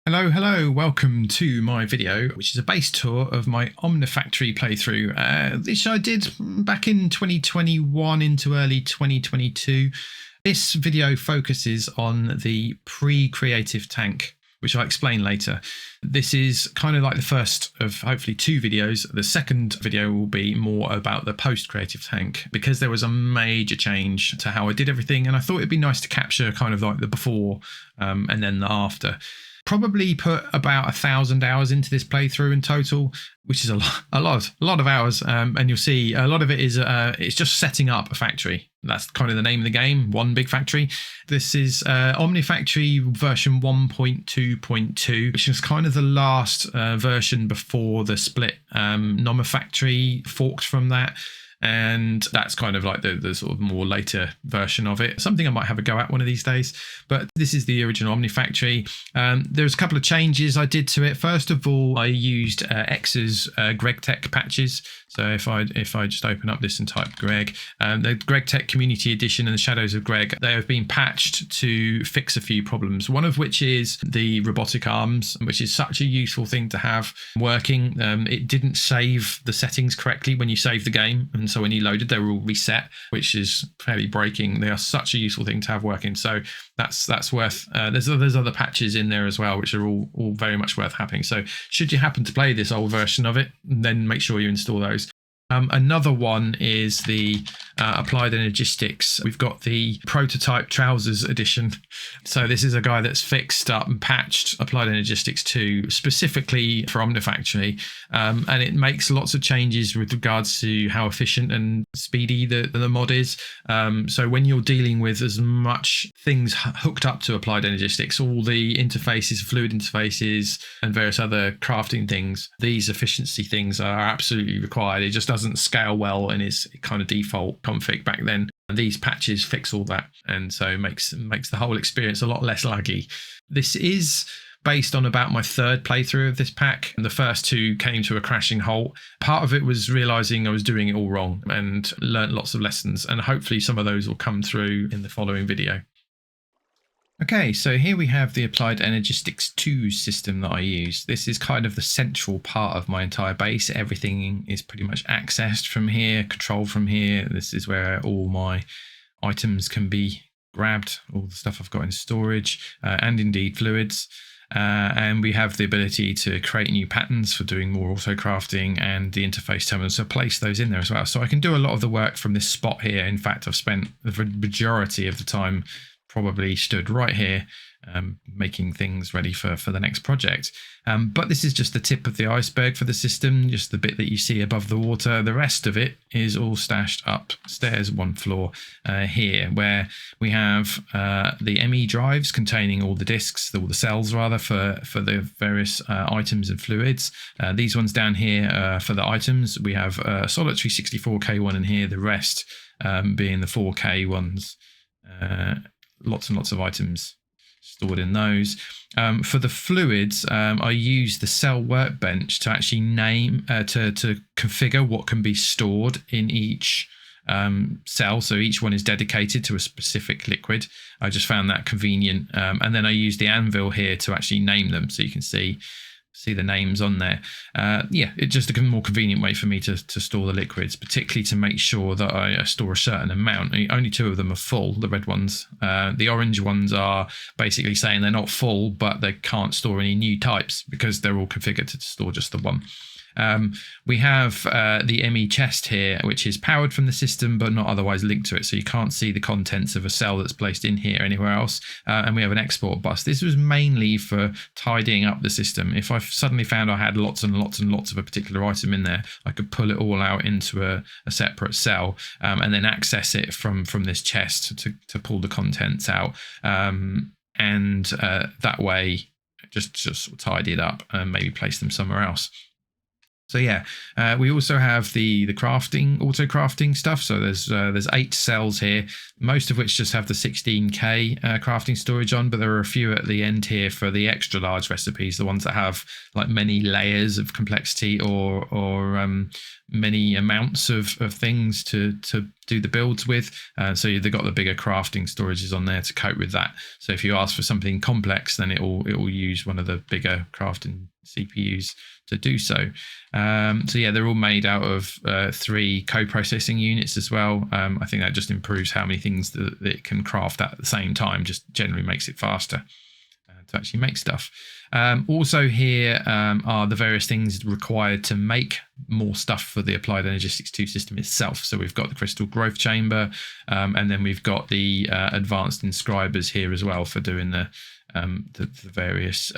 Hello, welcome to my video, which is a base tour of my Omnifactory playthrough, which I did back in 2021 into early 2022. This video focuses on the pre-creative tank, which I'll explain later. This is kind of like the first of hopefully two videos. The second video will be more about the post-creative tank, because there was a major change to how I did everything, and I thought it'd be nice to capture kind of like the before and then the after. Probably put about 1,000 hours into this playthrough in total, which is a lot of hours. And you'll see a lot of it is it's just setting up a factory. That's kind of the name of the game, one big factory. This is Omnifactory version 1.2.2, which is kind of the last version before the split. Nomifactory forked from that. And that's kind of like the sort of more later version of it. Something I might have a go at one of these days. But this is the original Omnifactory. There's a couple of changes I did to it. First of all, I used X's GregTech patches. So if I just open up this and type Greg, the GregTech Community Edition and the Shadows of Greg, they have been patched to fix a few problems. One of which is the robotic arms, which is such a useful thing to have working. It didn't save the settings correctly when you save the game, and so when you loaded, they were all reset, which is fairly breaking. They are such a useful thing to have working. So that's worth. There's other patches in there as well, which are all very much worth having. So should you happen to play this old version of it, then make sure you install those. Another one is the Applied Energistics. We've got the Prototype Trousers edition. So this is a guy that's fixed up and patched Applied Energistics 2 specifically for Omnifactory, and it makes lots of changes with regards to how efficient and speedy the mod is. So when you're dealing with as much things hooked up to Applied Energistics, all the interfaces, fluid interfaces, and various other crafting things, these efficiency things are absolutely required. It just doesn't scale well in its kind of default config back then. And these patches fix all that, and so makes the whole experience a lot less laggy. This is based on about my third playthrough of this pack, and the first two came to a crashing halt. Part of it was realizing I was doing it all wrong and learnt lots of lessons, and hopefully some of those will come through in the following video. Okay, so here we have the Applied Energistics 2 system that I use. This is kind of the central part of my entire base. Everything is pretty much accessed from here, controlled from here. This is where all my items can be grabbed, all the stuff I've got in storage, and indeed fluids. And we have the ability to create new patterns for doing more auto crafting, and the interface terminal, so place those in there as well. So I can do a lot of the work from this spot here. In fact, I've spent the majority of the time probably stood right here making things ready for the next project. But this is just the tip of the iceberg for the system, just the bit that you see above the water. The rest of it is all stashed upstairs one floor here, where we have the ME drives containing all the disks, all the cells rather, for the various items and fluids. These ones down here for the items, we have a solitary 64K one in here, the rest being the 4K ones. Lots and lots of items stored in those. For the fluids, I use the cell workbench to actually name, to configure what can be stored in each cell. So each one is dedicated to a specific liquid. I just found that convenient. And then I use the anvil here to actually name them, so you can see the names on there. Yeah, it's just a more convenient way for me to store the liquids, particularly to make sure that I store a certain amount. Only two of them are full, the red ones. The orange ones are basically saying they're not full, but they can't store any new types because they're all configured to store just the one. We have the ME chest here, which is powered from the system but not otherwise linked to it, so you can't see the contents of a cell that's placed in here anywhere else. And we have an export bus. This was mainly for tidying up the system. If I suddenly found I had lots and lots and lots of a particular item in there, I could pull it all out into a separate cell and then access it from this chest to pull the contents out. And that way just sort of tidy it up and maybe place them somewhere else. So yeah, we also have the crafting, auto crafting stuff. So there's 8 cells here, most of which just have the 16K crafting storage on, but there are a few at the end here for the extra large recipes, the ones that have like many layers of complexity or many amounts of things to do the builds with. So they've got the bigger crafting storages on there to cope with that. So if you ask for something complex, then it will use one of the bigger crafting CPUs to do so. So yeah, they're all made out of 3 co-processing units as well. I think that just improves how many things that it can craft at the same time, just generally makes it faster to actually make stuff. Also here are the various things required to make more stuff for the Applied Energistics 2 system itself. So we've got the crystal growth chamber, and then we've got the advanced inscribers here as well for doing the various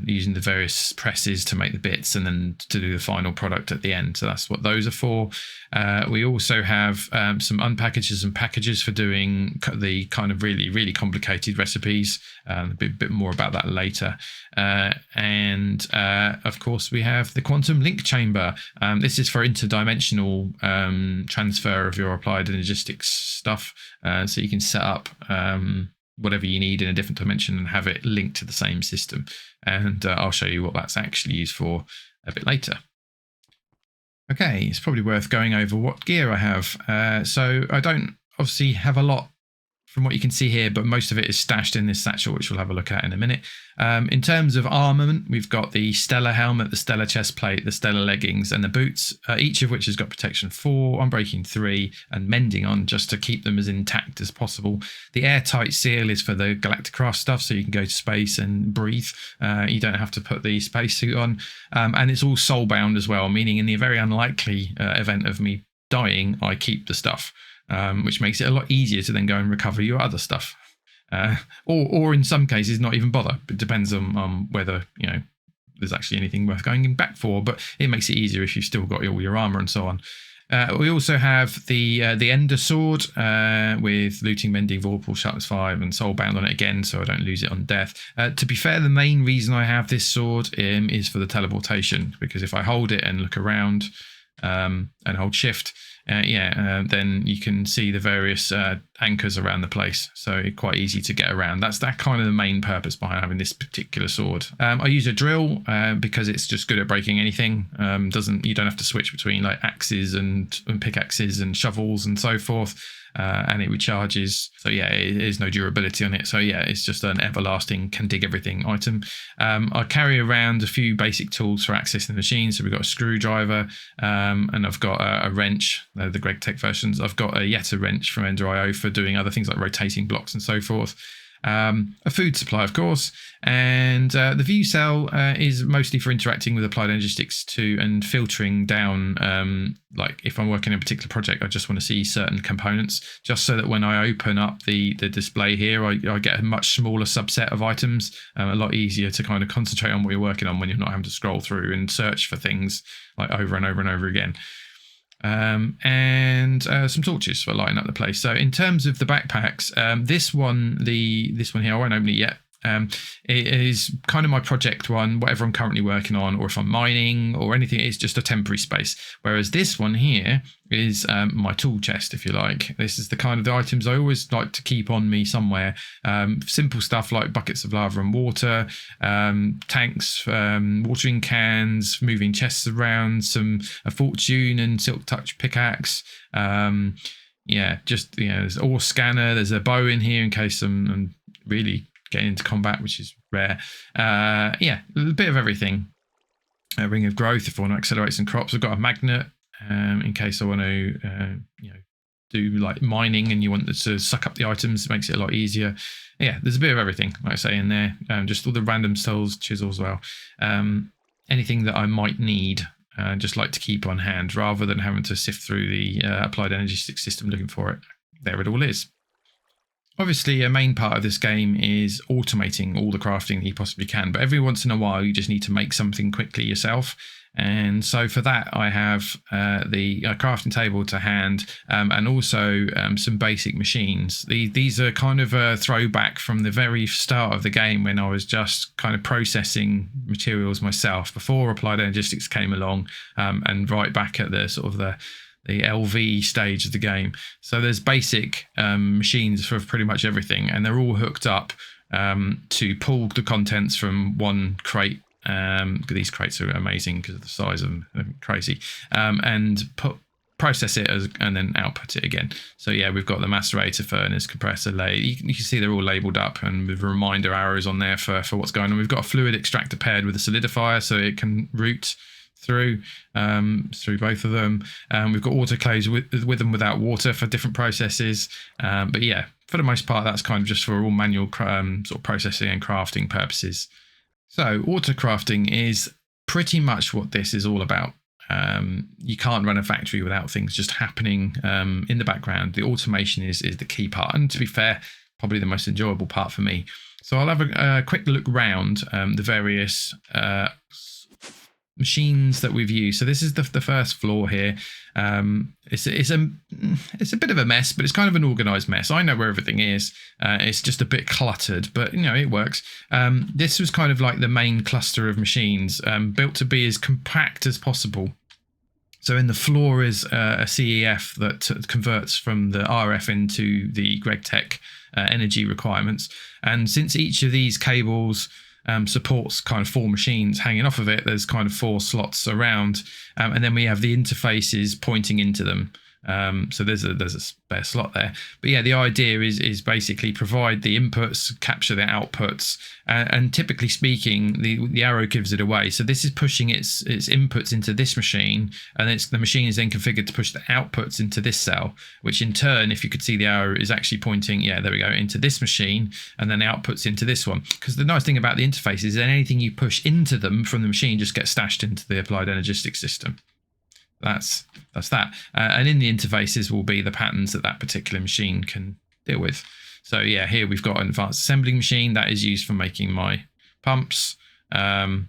using the various presses to make the bits and then to do the final product at the end. So that's what those are for. We also have some unpackages and packages for doing the kind of really, really complicated recipes. A bit more about that later. And of course, we have the quantum link chamber. This is for interdimensional transfer of your Applied Energistics stuff. So you can set up whatever you need in a different dimension and have it linked to the same system. And I'll show you what that's actually used for a bit later. Okay, it's probably worth going over what gear I have. So I don't obviously have a lot from what you can see here, but most of it is stashed in this satchel, which we'll have a look at in a minute. In terms of armament, we've got the Stellar helmet, the Stellar chest plate, the Stellar leggings, and the boots, each of which has got protection 4, unbreaking 3, and mending on, just to keep them as intact as possible. The airtight seal is for the Galacticraft stuff, so you can go to space and breathe. You don't have to put the spacesuit on. And it's all soul-bound as well, meaning in the very unlikely event of me dying, I keep the stuff. Which makes it a lot easier to then go and recover your other stuff, or in some cases not even bother. It depends on whether there's actually anything worth going back for. But it makes it easier if you've still got all your armor and so on. We also have the Ender sword with looting, mending, vorpal, sharpness 5, and soulbound on it again, so I don't lose it on death. To be fair, the main reason I have this sword is for the teleportation, because if I hold it and look around and hold shift. Then you can see the various anchors around the place, so it's quite easy to get around. That's kind of the main purpose behind having this particular sword. I use a drill because it's just good at breaking anything. You don't have to switch between like axes and pickaxes and shovels and so forth. And it recharges, so yeah, it is no durability on it, so yeah, it's just an everlasting can dig everything item. I carry around a few basic tools for accessing the machine. So we've got a screwdriver, and I've got a wrench, the Greg Tech versions. I've got a Yeta wrench from Ender.io for doing other things like rotating blocks and so forth. A food supply, of course, and the view cell is mostly for interacting with Applied Energistics 2 and filtering down, like if I'm working on a particular project, I just want to see certain components, just so that when I open up the display here, I get a much smaller subset of items, a lot easier to kind of concentrate on what you're working on when you're not having to scroll through and search for things like over and over and over again. And some torches for lighting up the place. So in terms of the backpacks, this one here, I won't open it yet. It is kind of my project one, whatever I'm currently working on, or if I'm mining or anything, it's just a temporary space. Whereas this one here is my tool chest, if you like. This is the kind of the items I always like to keep on me somewhere. Simple stuff like buckets of lava and water, tanks, watering cans, moving chests around, a fortune and silk touch pickaxe. There's ore scanner. There's a bow in here in case I'm really getting into combat, which is rare. A bit of everything. A ring of growth if I want to accelerate some crops. I've got a magnet in case I want to do like mining and you want to suck up the items. It makes it a lot easier. Yeah, there's a bit of everything, like I say, in there. Just all the random tools, chisels as well. Anything that I might need, just like to keep on hand rather than having to sift through the Applied Energistics system looking for it. There it all is. Obviously, a main part of this game is automating all the crafting that you possibly can, but every once in a while you just need to make something quickly yourself. And so for that, I have the crafting table to hand, and also some basic machines. These are kind of a throwback from the very start of the game when I was just kind of processing materials myself before Applied Energistics came along, and right back at the sort of the LV stage of the game. So there's basic machines for pretty much everything, and they're all hooked up to pull the contents from one crate. These crates are amazing because of the size of them, they're crazy, and process it and then output it again. So yeah, we've got the macerator, furnace, compressor, layer. You can see they're all labelled up and with reminder arrows on there for what's going on. We've got a fluid extractor paired with a solidifier, so it can route through both of them. We've got autoclaves with and without water for different processes. But yeah, for the most part, that's kind of just for all manual sort of processing and crafting purposes. So autocrafting is pretty much what this is all about. You can't run a factory without things just happening in the background. The automation is the key part, and to be fair, probably the most enjoyable part for me. So I'll have a quick look round the various machines that we've used. So this is the first floor here. It's a bit of a mess, but it's kind of an organized mess. I know where everything is. It's just a bit cluttered, but it works. This was kind of like the main cluster of machines, built to be as compact as possible. So in the floor is a CEF that converts from the RF into the GregTech energy requirements. And since each of these cables supports kind of 4 machines hanging off of it, there's kind of 4 slots around, and then we have the interfaces pointing into them. So there's a spare slot there. But yeah, the idea is basically provide the inputs, capture the outputs, and typically speaking, the arrow gives it away. So this is pushing its inputs into this machine, and the machine is then configured to push the outputs into this cell, which in turn, if you could see the arrow, is actually pointing, yeah, there we go, into this machine, and then outputs into this one. Because the nice thing about the interface is that anything you push into them from the machine just gets stashed into the applied Energistics system. That's that. And in the interfaces will be the patterns that particular machine can deal with. So yeah, here we've got an advanced assembling machine that is used for making my pumps, and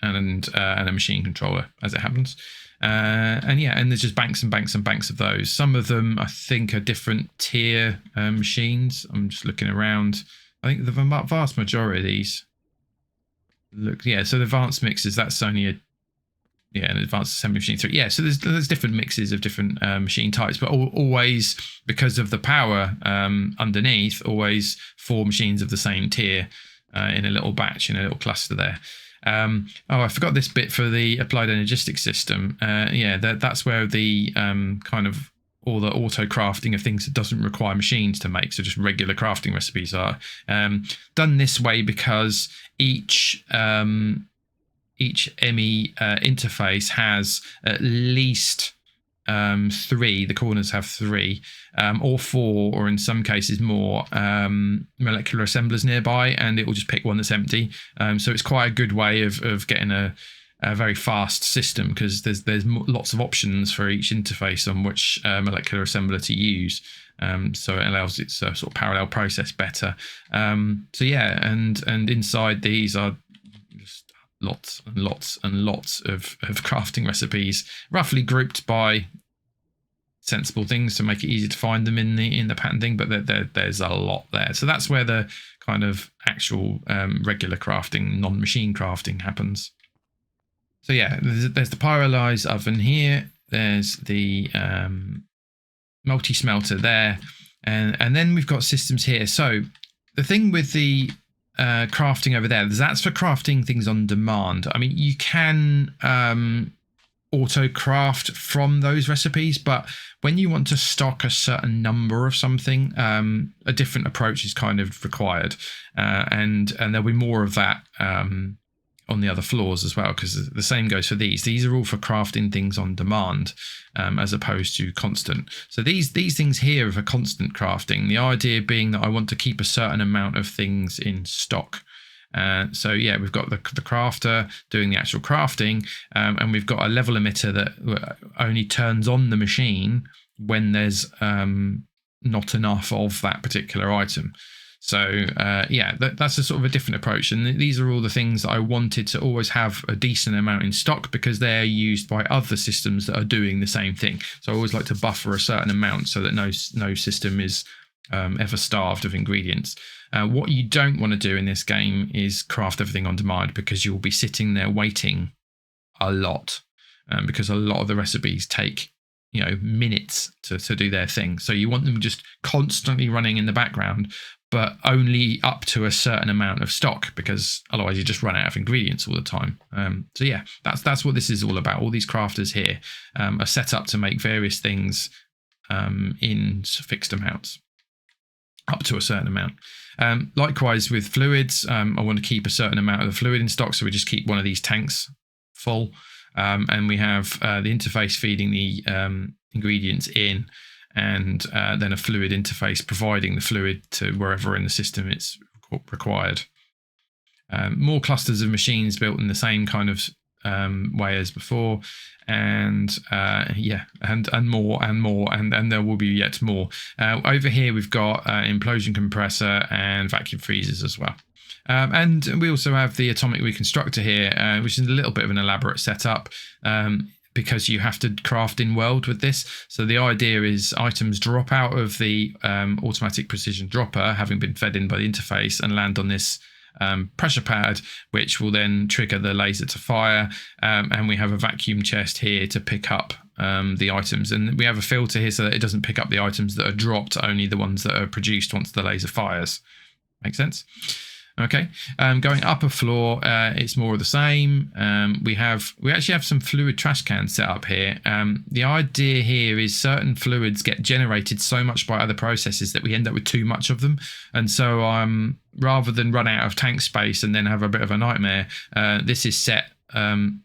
a machine controller as it happens. And there's just banks and banks and banks of those. Some of them I think are different tier machines. I'm just looking around. I think the vast majority of these so the advanced mixers, that's only an advanced assembly machine 3. Yeah, so there's different mixes of different machine types, but always, because of the power underneath, always 4 machines of the same tier in a little batch, in a little cluster there. I forgot this bit for the applied Energistics system. That's where the kind of all the auto crafting of things that doesn't require machines to make, so just regular crafting recipes are done this way because each ME interface has at least 3, the corners have 3, or 4, or in some cases more, molecular assemblers nearby, and it will just pick one that's empty. So it's quite a good way of getting a very fast system, because there's lots of options for each interface on which molecular assembler to use. So it allows it to sort of parallel process better. And inside these are just lots and lots and lots of crafting recipes, roughly grouped by sensible things to make it easy to find them in the pattern thing, but there's a lot there. So that's where the kind of actual regular crafting, non-machine crafting happens. So yeah, there's the pyrolyze oven here, there's the multi-smelter there, and then we've got systems here. So the thing with the crafting over there, that's for crafting things on demand. I mean, you can auto craft from those recipes, but when you want to stock a certain number of something, a different approach is kind of required, and there'll be more of that on the other floors as well, because the same goes for these are all for crafting things on demand, as opposed to constant. So these things here are for constant crafting, the idea being that I want to keep a certain amount of things in stock. So yeah, we've got the crafter doing the actual crafting, and we've got a level emitter that only turns on the machine when there's not enough of that particular item. So that's a sort of a different approach, and these are all the things that I wanted to always have a decent amount in stock, because they're used by other systems that are doing the same thing. So I always like to buffer a certain amount so that no system is ever starved of ingredients. What you don't want to do in this game is craft everything on demand, because you'll be sitting there waiting a lot, because a lot of the recipes take minutes to do their thing. So you want them just constantly running in the background, but only up to a certain amount of stock, because otherwise you just run out of ingredients all the time. So yeah, that's what this is all about. All these crafters here are set up to make various things in fixed amounts, up to a certain amount. Likewise with fluids, I want to keep a certain amount of the fluid in stock, so we just keep one of these tanks full, and we have the interface feeding the ingredients in, and then a fluid interface providing the fluid to wherever in the system it's required. More clusters of machines built in the same kind of way as before, and yeah, and more and more, and there will be yet more. Over here we've got implosion compressor and vacuum freezers as well. And we also have the atomic reconstructor here, which is a little bit of an elaborate setup, because you have to craft in world with this. So the idea is items drop out of the automatic precision dropper, having been fed in by the interface, and land on this pressure pad, which will then trigger the laser to fire. And we have a vacuum chest here to pick up the items, and we have a filter here so that it doesn't pick up the items that are dropped, only the ones that are produced once the laser fires. Make sense? Okay, going up a floor, it's more of the same. We actually have some fluid trash cans set up here. The idea here is certain fluids get generated so much by other processes that we end up with too much of them, and so rather than run out of tank space and then have a bit of a nightmare, this is set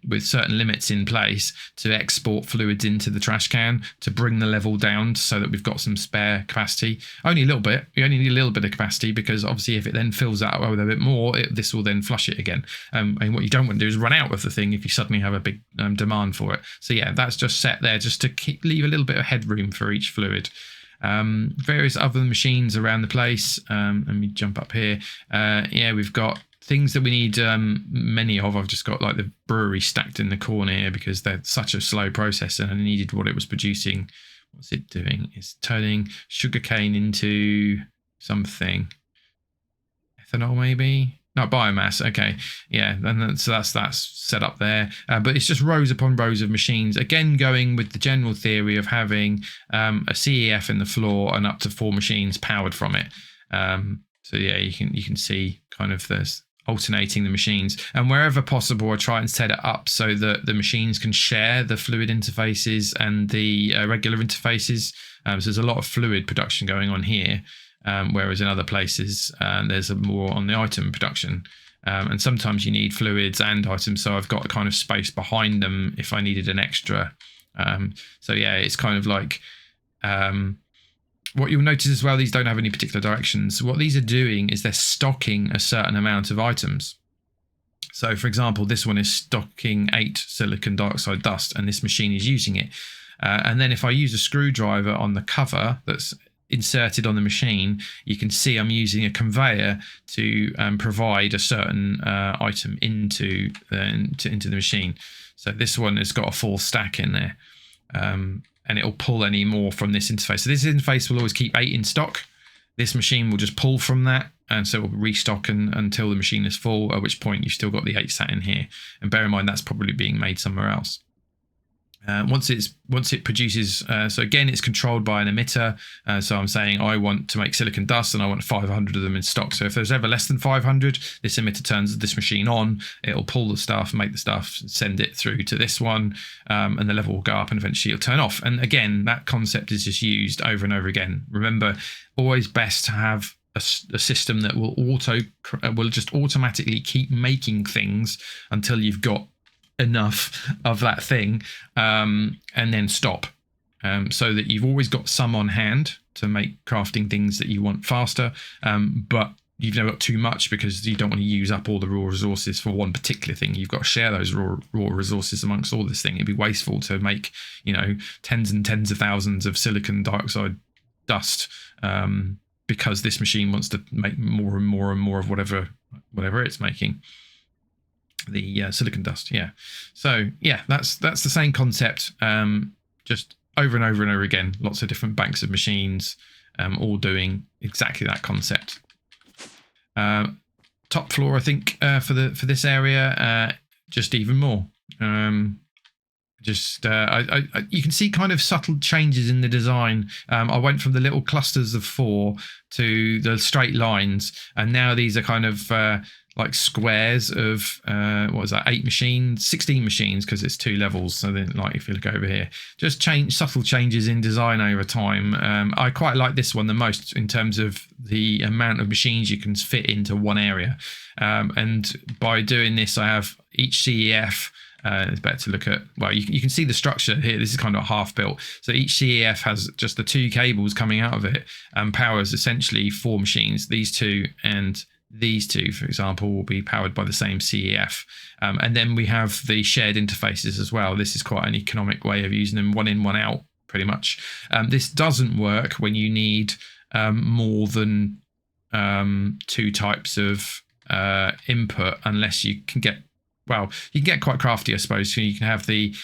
with certain limits in place to export fluids into the trash can to bring the level down so that we've got some spare capacity. Only a little bit. We only need a little bit of capacity, because obviously if it then fills out with a bit more, this will then flush it again. And what you don't want to do is run out of the thing if you suddenly have a big demand for it. So yeah, that's just set there just to leave a little bit of headroom for each fluid. Various other machines around the place. Let me jump up here. Yeah, we've got things that we need many of. I've just got like the brewery stacked in the corner here because they're such a slow process, and I needed what it was producing. What's it doing? It's turning sugarcane into something. Ethanol, maybe? No, biomass. Okay, yeah, and so that's set up there. But it's just rows upon rows of machines. Again, going with the general theory of having a CEF in the floor and up to 4 machines powered from it. So yeah, you can see kind of this alternating the machines, and wherever possible I try and set it up so that the machines can share the fluid interfaces and the regular interfaces. So there's a lot of fluid production going on here, whereas in other places there's more on the item production, and sometimes you need fluids and items, so I've got a kind of space behind them if I needed an extra. So yeah, it's kind of like what you'll notice as well, these don't have any particular directions. What these are doing is they're stocking a certain amount of items. So for example, this one is stocking 8 silicon dioxide dust, and this machine is using it. And then if I use a screwdriver on the cover that's inserted on the machine, you can see I'm using a conveyor to provide a certain item into the machine. So this one has got a full stack in there. And it'll pull any more from this interface. So this interface will always keep 8 in stock. This machine will just pull from that, and so it will restock until the machine is full, at which point you've still got the 8 sat in here. And bear in mind, that's probably being made somewhere else. Once it produces, so again, it's controlled by an emitter. So I'm saying I want to make silicon dust and I want 500 of them in stock. So if there's ever less than 500, this emitter turns this machine on. It'll pull the stuff, make the stuff, send it through to this one, and the level will go up, and eventually it'll turn off. And again, that concept is just used over and over again. Remember, always best to have a system that will just automatically keep making things until you've got enough of that thing, and then stop, so that you've always got some on hand to make crafting things that you want faster, but you've never got too much because you don't want to use up all the raw resources for one particular thing. You've got to share those raw resources amongst all this thing. It'd be wasteful to make, tens and tens of thousands of silicon dioxide dust, because this machine wants to make more and more and more of whatever it's making. The silicon dust, yeah. So yeah, that's the same concept, just over and over and over again. Lots of different banks of machines, all doing exactly that concept. Top floor, I think, for this area, just even more. Just you can see kind of subtle changes in the design. I went from the little clusters of 4 to the straight lines, and now these are kind of like squares of what is that, 8 machines, 16 machines, because it's 2 levels. So then, like, if you look over here, just subtle changes in design over time. I quite like this one the most in terms of the amount of machines you can fit into one area, and by doing this, I have each CEF. It's better to look at, well, you can see the structure here. This is kind of half built. So each CEF has just the 2 cables coming out of it and powers essentially 4 machines. These 2 and these 2, for example, will be powered by the same CEF. And then we have the shared interfaces as well. This is quite an economic way of using them, 1 in, 1 out, pretty much. This doesn't work when you need more than 2 types of input, unless you can get, well, you can get quite crafty, I suppose. So you can have the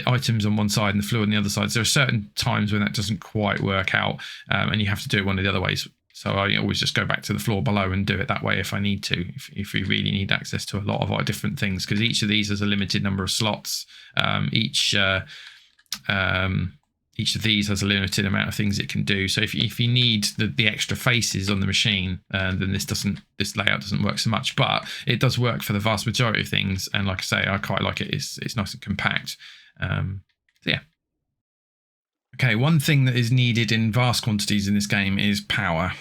items on one side and the fluid on the other side. So there are certain times when that doesn't quite work out, and you have to do it one of the other ways. So I always just go back to the floor below and do it that way if I need to, if we really need access to a lot of different things, because each of these has a limited number of slots. Each of these has a limited amount of things it can do. So if you need the extra faces on the machine, then this layout doesn't work so much. But it does work for the vast majority of things. And like I say, I quite like it. It's nice and compact. So yeah. Okay, one thing that is needed in vast quantities in this game is power.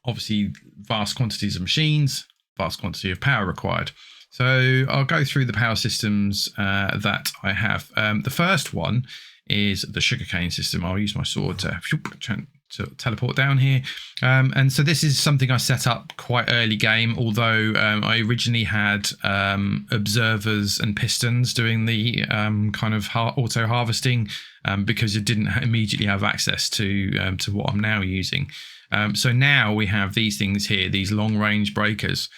Obviously, vast quantities of machines, vast quantity of power required. So I'll go through the power systems that I have. The first one is the sugarcane system. I'll use my sword to teleport down here. And so this is something I set up quite early game, although I originally had observers and pistons doing the kind of auto harvesting, because it didn't immediately have access to what I'm now using. So now we have these things here, these long range breakers.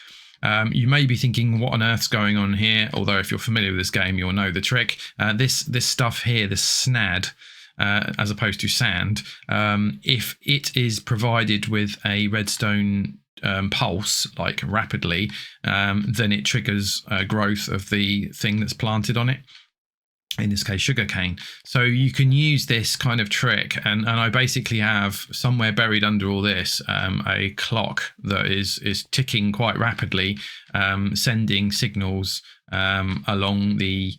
You may be thinking, what on earth's going on here? Although if you're familiar with this game, you'll know the trick. This stuff here, this SNAD, as opposed to sand, if it is provided with a redstone pulse, like rapidly, then it triggers growth of the thing that's planted on it. In this case, sugarcane. So you can use this kind of trick, and I basically have somewhere buried under all this a clock that is ticking quite rapidly, sending signals along the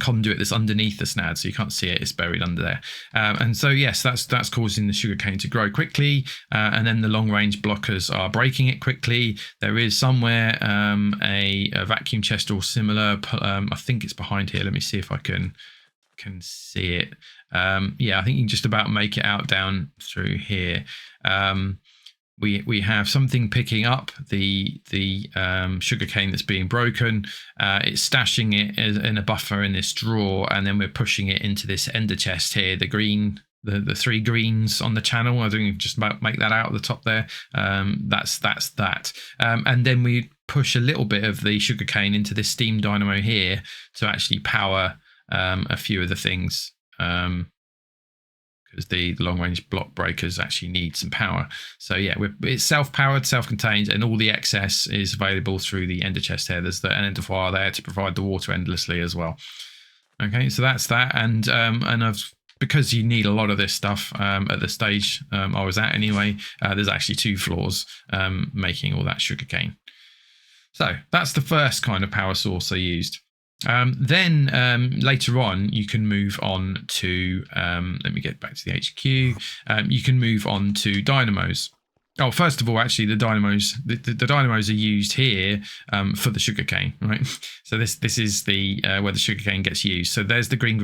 conduit that's underneath the SNAD, so you can't see it, it's buried under there. And so yes, that's causing the sugarcane to grow quickly, and then the long range blockers are breaking it quickly. There is somewhere a vacuum chest or similar. I think it's behind here. Let me see if I can see it. Yeah, I think you can just about make it out down through here. We have something picking up the sugarcane that's being broken. It's stashing it in a buffer in this drawer, and then we're pushing it into this ender chest here. The green, the 3 greens on the channel. I think you can just about make that out at the top there. That's that. And then we push a little bit of the sugarcane into this steam dynamo here to actually power a few of the things. Because the long-range block breakers actually need some power. So yeah, it's self-powered, self-contained, and all the excess is available through the ender chest here. There's an enderfire there to provide the water endlessly as well. Okay, so that's that, and because you need a lot of this stuff at the stage I was at anyway, there's actually 2 floors making all that sugarcane. So that's the first kind of power source I used. Then later on, you can move on to, let me get back to the HQ. You can move on to dynamos. Oh, first of all, actually, the dynamos are used here for the sugarcane, right? So this is the where the sugarcane gets used. So there's the green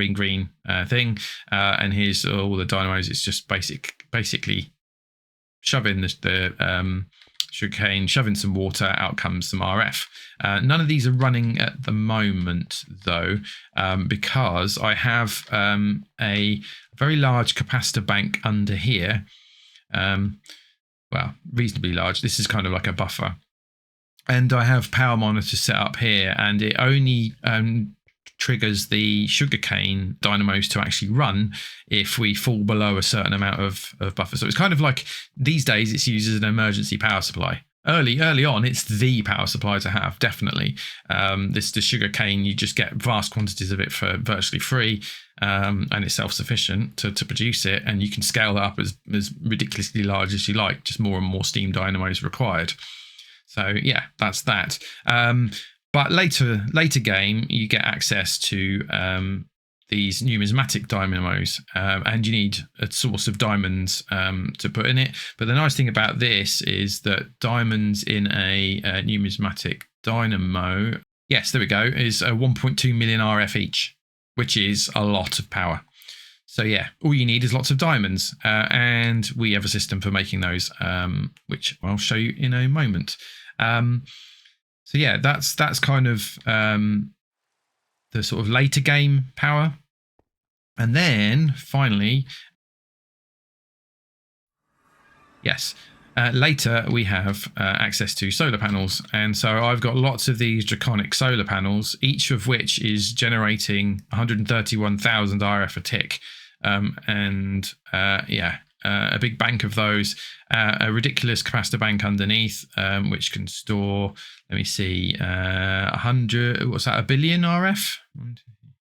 thing, and here's all the dynamos. It's just basically shoving the sugarcane, shoving some water, out comes some RF. None of these are running at the moment, though, because I have a very large capacitor bank under here. Well, reasonably large. This is kind of like a buffer. And I have power monitors set up here, and it only triggers the sugarcane dynamos to actually run if we fall below a certain amount of buffer. So it's kind of like, these days it's used as an emergency power supply. early on, it's the power supply to have, definitely. The sugar cane, you just get vast quantities of it for virtually free, and it's self-sufficient to produce it, and you can scale that up as ridiculously large as you like. Just more and more steam dynamos required. So yeah, that's that. But later game, you get access to these numismatic dynamos, and you need a source of diamonds to put in it. But the nice thing about this is that diamonds in a numismatic dynamo, yes, there we go, is a 1.2 million RF each, which is a lot of power. So yeah, all you need is lots of diamonds, and we have a system for making those, which I'll show you in a moment. So yeah, that's kind of the sort of later game power. And then finally, yes, later we have access to solar panels. And so I've got lots of these draconic solar panels, each of which is generating 131,000 RF a tick. A big bank of those, a ridiculous capacitor bank underneath, which can store, let me see, 1 billion RF?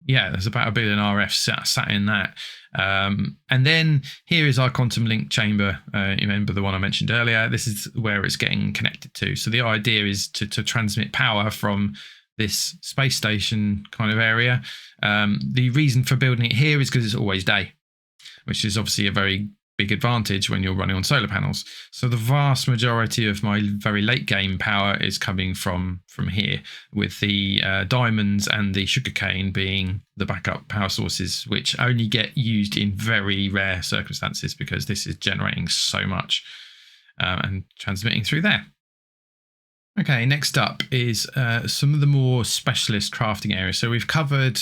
Yeah, there's about 1 billion RF sat in that. And then here is our quantum link chamber. You remember the one I mentioned earlier? This is where it's getting connected to. So the idea is to transmit power from this space station kind of area. The reason for building it here is because it's always day, which is obviously a very big advantage when you're running on solar panels. So the vast majority of my very late game power is coming from here, with the diamonds and the sugarcane being the backup power sources, which only get used in very rare circumstances because this is generating so much and transmitting through there. Okay, next up is some of the more specialist crafting areas. So we've covered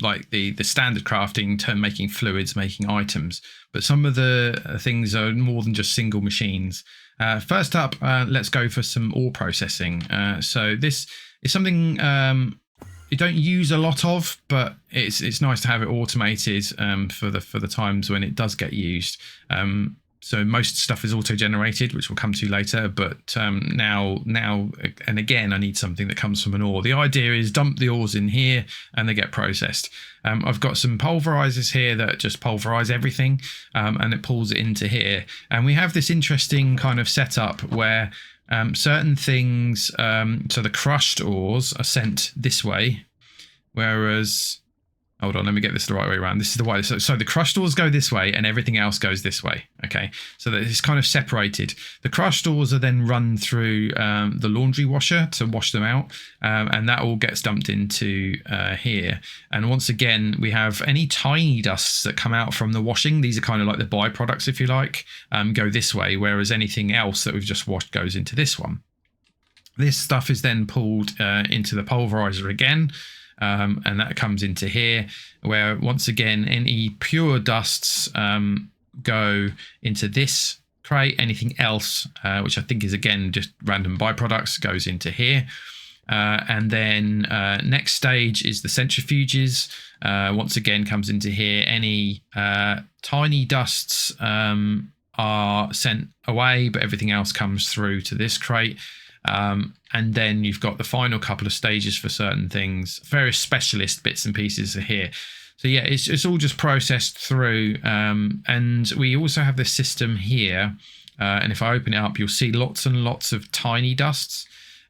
like the standard crafting, making fluids, making items, but some of the things are more than just single machines. First up, let's go for some ore processing. So this is something you don't use a lot of, but it's nice to have it automated for the times when it does get used. So most stuff is auto-generated, which we'll come to later. But now and again, I need something that comes from an ore. The idea is dump the ores in here and they get processed. I've got some pulverizers here that just pulverize everything, and it pulls it into here. And we have this interesting kind of setup where certain things, so the crushed ores are sent this way, whereas... Hold on, let me get this the right way around. This is the way. So the crushed ores go this way and everything else goes this way. Okay, so that it's kind of separated. The crushed ores are then run through the laundry washer to wash them out, and that all gets dumped into here. And once again, we have any tiny dusts that come out from the washing. These are kind of like the byproducts, if you like, go this way, whereas anything else that we've just washed goes into this one. This stuff is then pulled into the pulverizer again. And that comes into here, where once again any pure dusts go into this crate. Anything else, which I think is again just random byproducts, goes into here. And then next stage is the centrifuges. Once again comes into here. Any tiny dusts are sent away, but everything else comes through to this crate. And then you've got the final couple of stages for certain things. Various specialist bits and pieces are here. So yeah, it's all just processed through. And we also have this system here. And if I open it up, you'll see lots and lots of tiny dusts.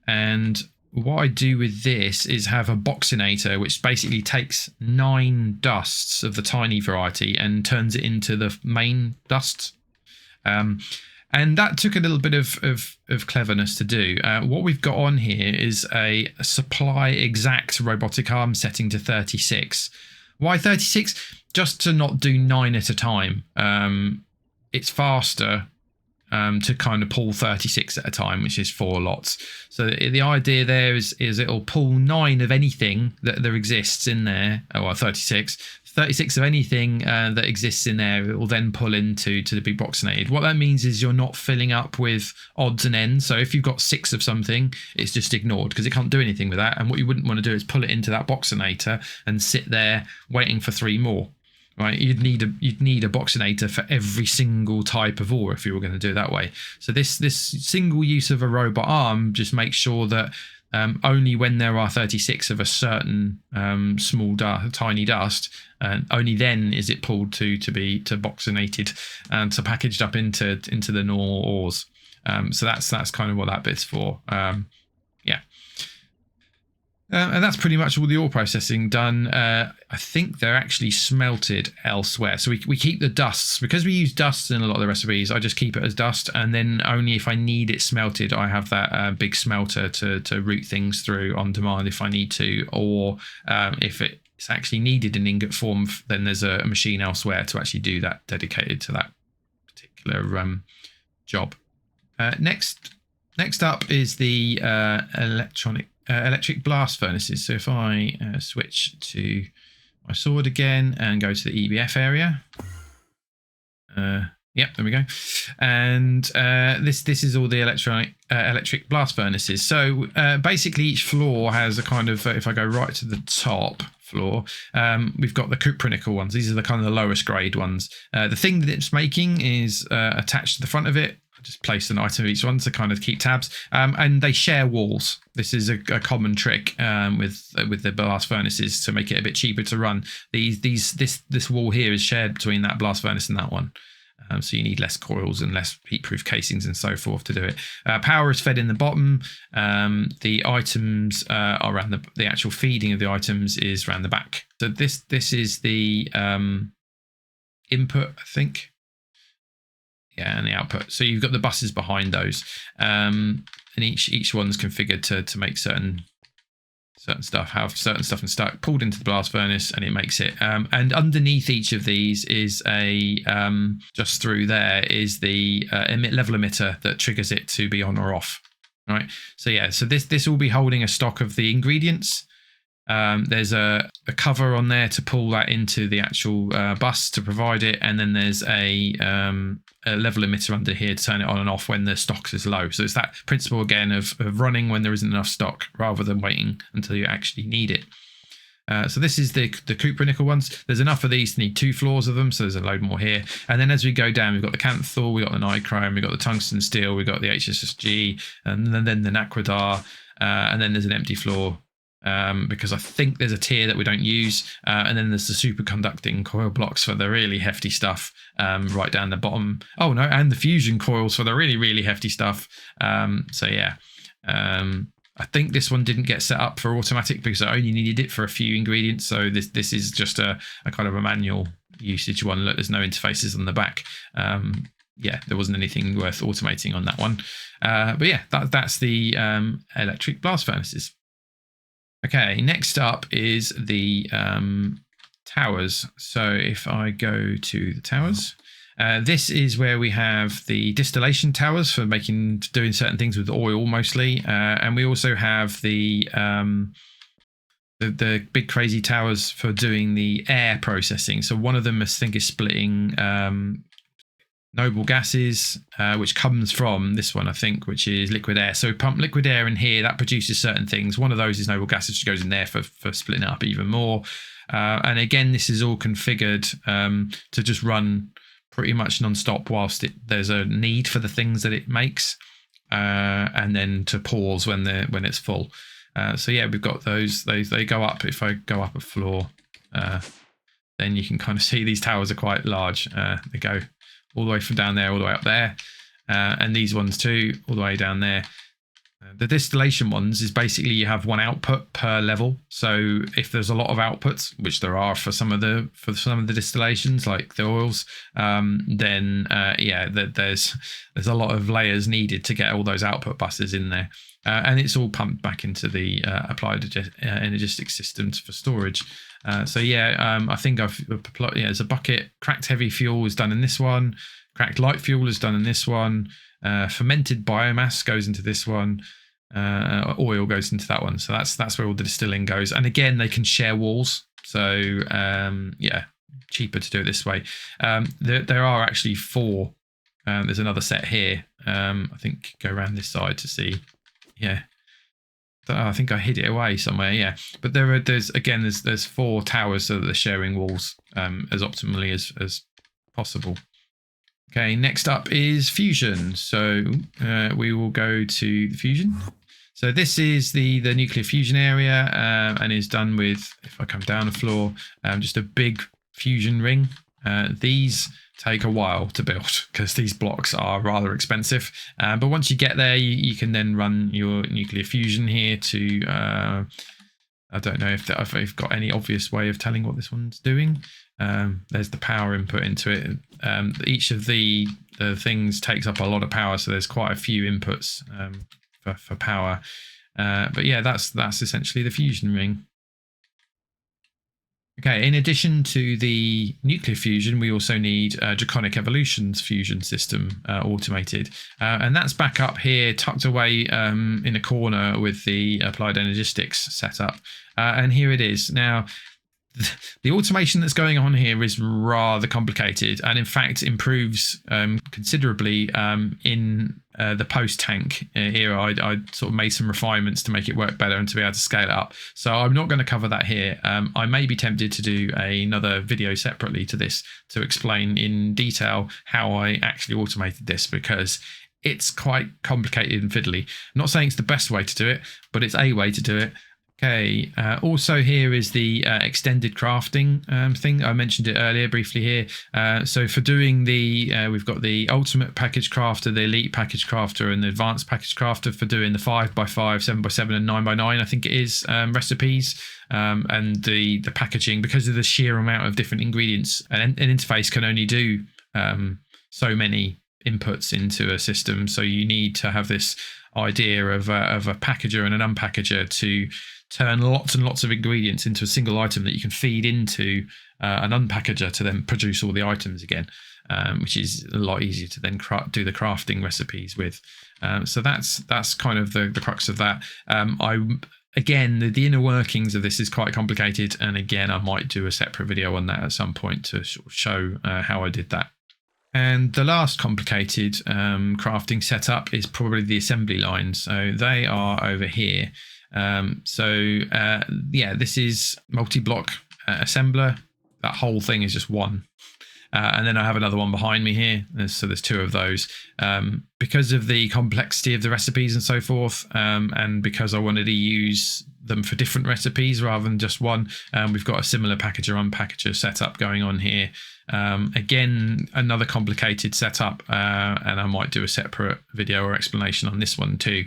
And what I do with this is have a boxinator, which basically takes 9 dusts of the tiny variety and turns it into the main dusts. And that took a little bit of cleverness to do. What we've got on here is a supply exact robotic arm setting to 36. Why 36? Just to not do 9 at a time. It's faster to kind of pull 36 at a time, which is 4 lots. So the idea there is it'll pull 9 of anything that there exists in there. Oh, well, 36 of anything that exists in there. It will then pull into the big boxinated. What that means is you're not filling up with odds and ends. So if you've got 6 of something, it's just ignored because it can't do anything with that. And what you wouldn't want to do is pull it into that boxinator and sit there waiting for 3 more. right? You'd need a boxinator for every single type of ore if you were going to do it that way. So this single use of a robot arm just makes sure that only when there are 36 of a certain tiny dust, only then is it pulled to boxinated and to packaged up into the normal ores. So that's kind of what that bit's for. Yeah. And that's pretty much all the ore processing done. I think they're actually smelted elsewhere. So we keep the dusts. Because we use dusts in a lot of the recipes, I just keep it as dust. And then only if I need it smelted, I have that big smelter to route things through on demand if I need to. Or if it's actually needed in ingot form, then there's a machine elsewhere to actually do that, dedicated to that particular job. Next up is the electric blast furnaces. So if I switch to my sword again and go to the EBF area, yep, there we go. And this is all the electric blast furnaces. So basically each floor has a kind of, if I go right to the top floor, we've got the cupronickel ones. These are the kind of the lowest grade ones. The thing that it's making is attached to the front of it. Just place an item of each one to kind of keep tabs, and they share walls. This is a common trick with the blast furnaces to make it a bit cheaper to run. This wall here is shared between that blast furnace and that one, so you need less coils and less heat-proof casings and so forth to do it. Power is fed in the bottom. The items are around the actual feeding of the items is around the back. So this is the input, I think. Yeah, and the output. So you've got the buses behind those, and each one's configured to make certain stuff, have certain stuff and start pulled into the blast furnace, and it makes it. And underneath each of these is a just through there is the level emitter that triggers it to be on or off. Right. So yeah, so this will be holding a stock of the ingredients. There's a cover on there to pull that into the actual bus to provide it, and then there's a level emitter under here to turn it on and off when the stock is low. So it's that principle again of running when there isn't enough stock rather than waiting until you actually need it. So this is the cupronickel ones. There's enough of these to need 2 floors of them, so there's a load more here. And then as we go down, we've got the canthal, we've got the nichrome, we've got the tungsten steel, we've got the HSSG, and then the nacradar, and then there's an empty floor. Because I think there's a tier that we don't use, and then there's the superconducting coil blocks for the really hefty stuff right down the bottom. Oh no, and the fusion coils for the really hefty stuff. So yeah, I think this one didn't get set up for automatic because I only needed it for a few ingredients. So this is just a kind of a manual usage one. Look, there's no interfaces on the back. Yeah, there wasn't anything worth automating on that one. But yeah, that's the electric blast furnaces. Okay, next up is the towers. So if I go to the towers, this is where we have the distillation towers for doing certain things with oil mostly, and we also have the big crazy towers for doing the air processing. So one of them I think is splitting noble gases, which comes from this one, I think, which is liquid air. So we pump liquid air in here, that produces certain things. One of those is noble gases, which goes in there for splitting it up even more. And again, this is all configured to just run pretty much non-stop whilst there's a need for the things that it makes, and then to pause when it's full. So yeah, we've got those. They go up. If I go up a floor, then you can kind of see these towers are quite large. They go all the way from down there all the way up there, and these ones too all the way down there. The distillation ones is basically you have one output per level. So if there's a lot of outputs, which there are for some of the distillations like the oils, then yeah, there's a lot of layers needed to get all those output buses in there, and it's all pumped back into the applied Energistics systems for storage. So yeah, I think there's a bucket. Cracked heavy fuel is done in this one. Cracked light fuel is done in this one. Fermented biomass goes into this one. Oil goes into that one. So that's where all the distilling goes. And again, they can share walls. So yeah, cheaper to do it this way. There are actually 4. There's another set here. I think go around this side to see. Yeah. I think I hid it away somewhere. Yeah, but there's 4 towers so that they're sharing walls as optimally as possible. Okay, next up is fusion. So we will go to the fusion. So this is the nuclear fusion area and is done with, if I come down the floor, just a big fusion ring. These take a while to build because these blocks are rather expensive. But once you get there, you can then run your nuclear fusion here to, I don't know if they've got any obvious way of telling what this one's doing. There's the power input into it. Each of the things takes up a lot of power, so there's quite a few inputs for power. But yeah, that's essentially the fusion ring. Okay, in addition to the nuclear fusion, we also need Draconic Evolution's fusion system automated. And that's back up here, tucked away in a corner with the Applied Energistics setup. And here it is. Now, the automation that's going on here is rather complicated and in fact improves considerably in the post-tank era. I sort of made some refinements to make it work better and to be able to scale it up. So I'm not going to cover that here. I may be tempted to do another video separately to this to explain in detail how I actually automated this, because it's quite complicated and fiddly. I'm not saying it's the best way to do it, but it's a way to do it. Okay, also here is the extended crafting thing. I mentioned it earlier briefly here. So for doing we've got the ultimate package crafter, the elite package crafter, and the advanced package crafter for doing the 5x5, 7x7, and 9x9, I think it is, recipes. And the packaging, because of the sheer amount of different ingredients, an interface can only do so many inputs into a system. So you need to have this idea of a packager and an unpackager to turn lots and lots of ingredients into a single item that you can feed into an unpackager to then produce all the items again, which is a lot easier to then do the crafting recipes with. So that's kind of the crux of that. Again, the inner workings of this is quite complicated, and again, I might do a separate video on that at some point to sort of show how I did that. And the last complicated crafting setup is probably the assembly lines. So they are over here. Yeah, this is multi-block assembler. That whole thing is just one. And then I have another one behind me here. So there's 2 of those. Because of the complexity of the recipes and so forth, and because I wanted to use them for different recipes rather than just one, we've got a similar packager unpackager setup going on here. Again, another complicated setup, and I might do a separate video or explanation on this one too.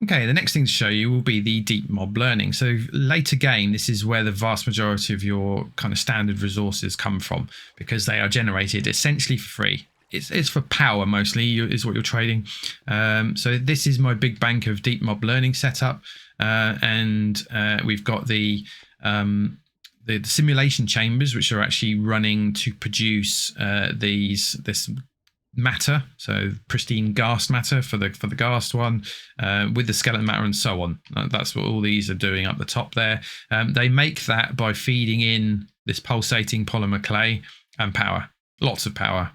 Okay, the next thing to show you will be the deep mob learning. So later game, this is where the vast majority of your kind of standard resources come from, because they are generated essentially for free. It's for power mostly is what you're trading. So this is my big bank of deep mob learning setup, and we've got the simulation chambers, which are actually running to produce this matter, so pristine ghast matter for the ghast one, with the skeleton matter and so on. That's what all these are doing up the top there. They make that by feeding in this pulsating polymer clay and power, lots of power.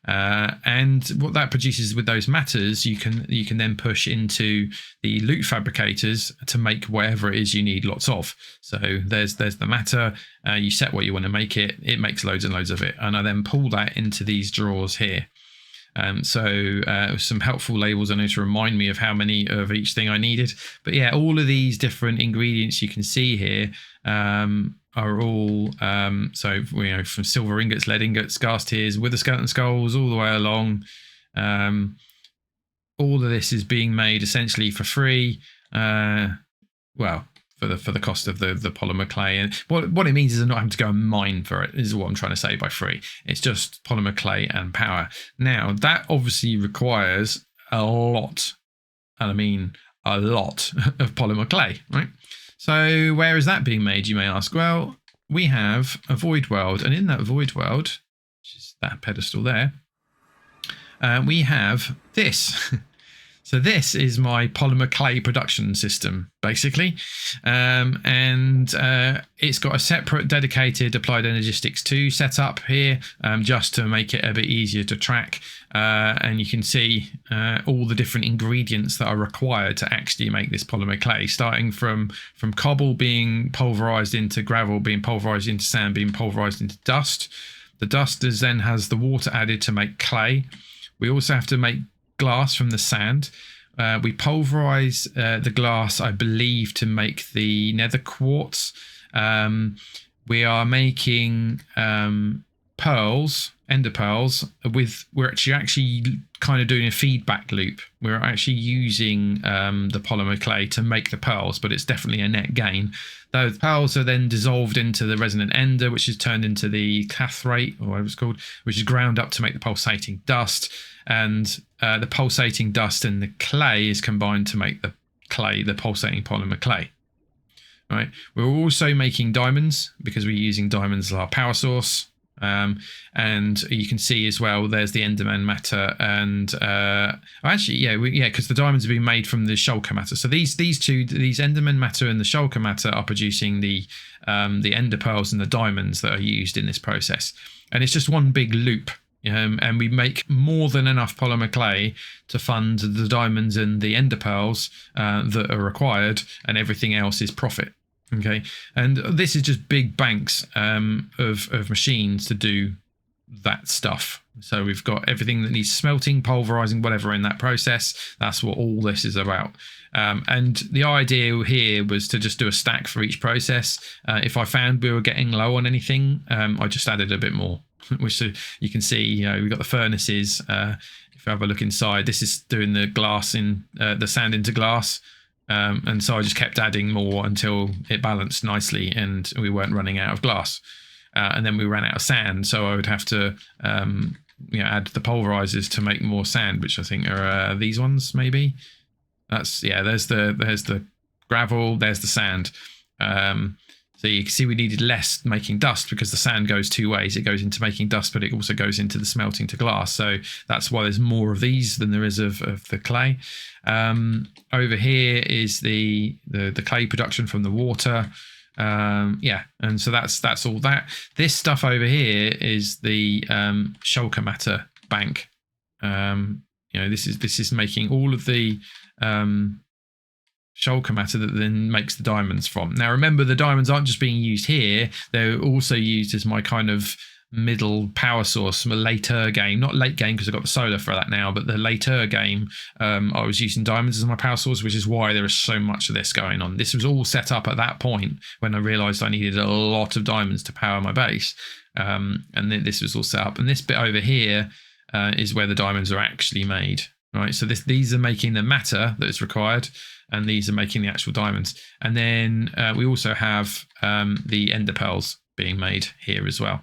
And what that produces with those matters, you can then push into the loot fabricators to make whatever it is you need lots of. So there's the matter, you set what you want to make it makes loads and loads of it, and I then pull that into these drawers here. Some helpful labels I know to remind me of how many of each thing I needed. But yeah, all of these different ingredients you can see here are all from silver ingots, lead ingots, ghast tears, with the skeleton skulls all the way along. All of this is being made essentially for free. For the cost of the polymer clay. And what it means is I'm not having to go and mine for it, is what I'm trying to say by free. It's just polymer clay and power. Now, that obviously requires a lot, and I mean a lot, of polymer clay, right? So where is that being made, you may ask? Well, we have a void world, and in that void world, which is that pedestal there, we have this. So this is my polymer clay production system, basically. It's got a separate dedicated Applied Energistics 2 setup here, just to make it a bit easier to track. And you can see all the different ingredients that are required to actually make this polymer clay, starting from cobble being pulverized into gravel, being pulverized into sand, being pulverized into dust. The dust then has the water added to make clay. We also have to make glass from the sand. We pulverize the glass, I believe, to make the nether quartz. We are making pearls, ender pearls. We're actually kind of doing a feedback loop. We're actually using the polymer clay to make the pearls, but it's definitely a net gain. Those pearls are then dissolved into the resonant ender, which is turned into the cathrate, or whatever it's called, which is ground up to make the pulsating dust. And the pulsating dust and the clay is combined to make the clay, the pulsating polymer clay. Right. We're also making diamonds because we're using diamonds as our power source. And you can see as well, there's the Enderman matter, and because the diamonds have been made from the shulker matter. So these Enderman matter and the shulker matter are producing the ender pearls and the diamonds that are used in this process. And it's just one big loop. And we make more than enough polymer clay to fund the diamonds and the ender pearls that are required, and everything else is profit. Okay, and this is just big banks of machines to do that stuff. So we've got everything that needs smelting, pulverizing, whatever in that process. That's what all this is about. And the idea here was to just do a stack for each process. If I found we were getting low on anything, I just added a bit more. Which you can see, we've got the furnaces. If you have a look inside, this is doing the glass in the sand into glass. And so I just kept adding more until it balanced nicely and we weren't running out of glass. And then we ran out of sand, so I would have to add the pulverizers to make more sand, which I think are these ones maybe. There's the gravel, there's the sand. So you can see we needed less making dust because the sand goes two ways. It goes into making dust, but it also goes into the smelting to glass. So that's why there's more of these than there is of the clay. Over here is the clay production from the water. And so that's all that. This stuff over here is the shulker matter bank. This is making all of the shulker matter that then makes the diamonds from. Now remember, the diamonds aren't just being used here, they're also used as my kind of middle power source, my later game, not late game because I've got the solar for that now, but the later game I was using diamonds as my power source, which is why there is so much of this going on. This was all set up at that point when I realized I needed a lot of diamonds to power my base, and then this was all set up, and this bit over here is where the diamonds are actually made, right? So these are making the matter that is required, and these are making the actual diamonds. And then we also have the ender pearls being made here as well,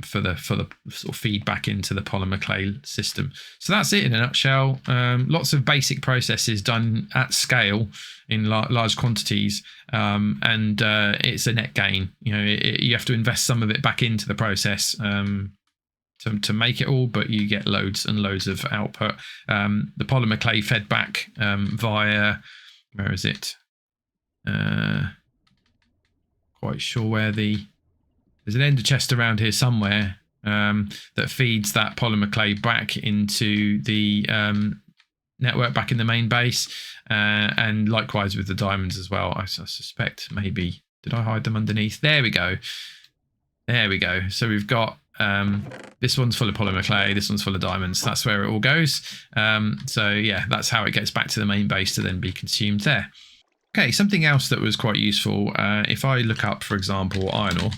for the sort of feedback into the polymer clay system. So that's it in a nutshell. Lots of basic processes done at scale in large quantities, and it's a net gain. You have to invest some of it back into the process to make it all, but you get loads and loads of output. The polymer clay fed back via, where is it? Quite sure where there's an ender chest around here somewhere that feeds that polymer clay back into the network, back in the main base, and likewise with the diamonds as well. I suspect maybe, did I hide them underneath? There we go. So we've got this one's full of polymer clay, this one's full of diamonds. That's where it all goes. So yeah, that's how it gets back to the main base to then be consumed there. Okay, something else that was quite useful, if I look up, for example, iron ore,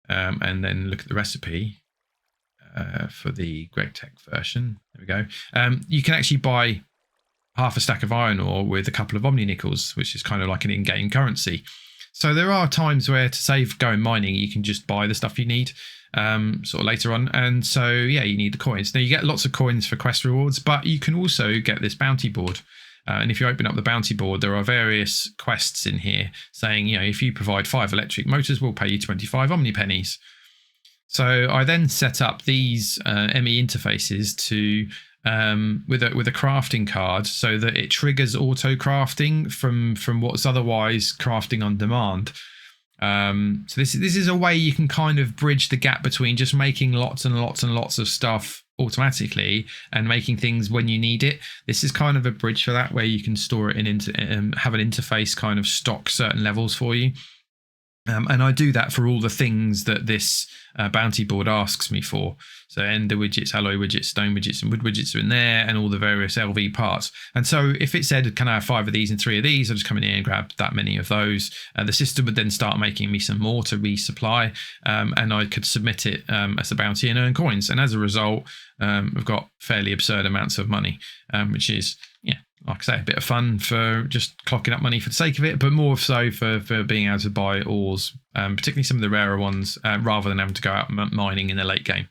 and then look at the recipe for the Greg Tech version, there we go. You can actually buy half a stack of iron ore with a couple of Omnicoins, which is kind of like an in-game currency. So there are times where, to save going mining, you can just buy the stuff you need sort of later on. And so, yeah, you need the coins. Now, you get lots of coins for quest rewards, but you can also get this bounty board. And if you open up the bounty board, there are various quests in here saying, if you provide 5 electric motors, we'll pay you 25 omni pennies. So I then set up these ME interfaces to with a crafting card, so that it triggers auto crafting from what's otherwise crafting on demand. So this is a way you can kind of bridge the gap between just making lots and lots and lots of stuff automatically and making things when you need it. This is kind of a bridge for that, where you can store it in have an interface kind of stock certain levels for you. And I do that for all the things that this bounty board asks me for. So ender widgets, alloy widgets, stone widgets, and wood widgets are in there, and all the various LV parts. And so if it said, can I have 5 of these and 3 of these, I'll just come in here and grab that many of those. The system would then start making me some more to resupply, and I could submit it as a bounty and earn coins. And as a result, I've got fairly absurd amounts of money, which is, like I say, a bit of fun for just clocking up money for the sake of it, but more so for being able to buy ores, particularly some of the rarer ones, rather than having to go out mining in the late game.